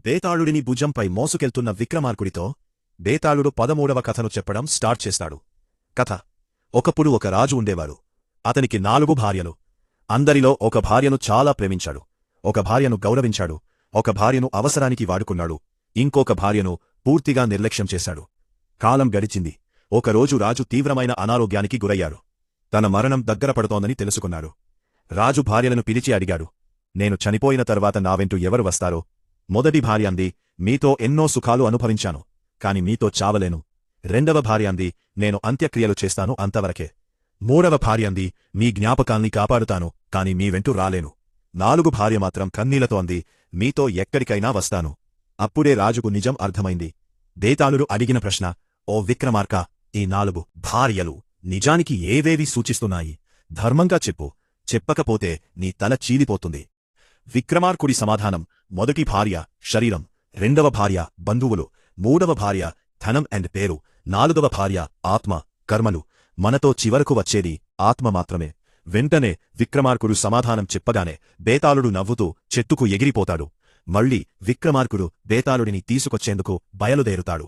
బేతాళుడిని భుజంపై మోసుకెళ్తున్న విక్రమార్కుడితో బేతాళుడు 13వ కథను చెప్పడం స్టార్ట్ చేస్తాడు. కథ: ఒకప్పుడు ఒక రాజు ఉండేవాడు. అతనికి 4 భార్యలు. అందరిలో ఒక భార్యను చాలా ప్రేమించాడు, ఒక భార్యను గౌరవించాడు, ఒక భార్యను అవసరానికి వాడుకున్నాడు, ఇంకొక భార్యను పూర్తిగా నిర్లక్ష్యం చేశాడు. కాలం గడిచింది. ఒకరోజు రాజు తీవ్రమైన అనారోగ్యానికి గురయ్యాడు. తన మరణం దగ్గర పడుతోందని తెలుసుకున్నాడు. రాజు భార్యలను పిలిచి అడిగాడు, నేను చనిపోయిన తర్వాత నా వెంట ఎవరు వస్తారో? మొదటి భార్య అంది, మీతో ఎన్నో సుఖాలు అనుభవించాను, కాని మీతో చావలేను. రెండవ భార్య అంది, నేను అంత్యక్రియలు చేస్తాను, అంతవరకే. మూడవ భార్య అంది, మీ జ్ఞాపకాల్ని కాపాడుతాను, కాని మీ వెంట రాలేను. 4వ భార్య మాత్రం కన్నీళ్లతో అంది, మీతో ఎక్కడికైనా వస్తాను. అప్పుడే రాజుకు నిజం అర్థమైంది. బేతాళుడు అడిగిన ప్రశ్న: ఓ విక్రమార్క, ఈ 4 భార్యలు నిజానికి ఏవేవి సూచిస్తున్నాయి? ధర్మంగా చెప్పు, చెప్పకపోతే నీ తల చీలిపోతుంది. విక్రమార్కుడి సమాధానం: మొదటి భార్య శరీరం, రెండవ భార్య బంధువులు, మూడవ భార్య ధనం అండ్ పేరు, 4వ భార్య ఆత్మ, కర్మలు. మనతో చివరకు వచ్చేది ఆత్మ మాత్రమే. వెంటనే విక్రమార్కుడు సమాధానం చెప్పగానే బేతాళుడు నవ్వుతూ చెట్టుకు ఎగిరిపోతాడు. మళ్ళీ విక్రమార్కుడు బేతాళుడిని తీసుకొచ్చేందుకు బయలుదేరుతాడు.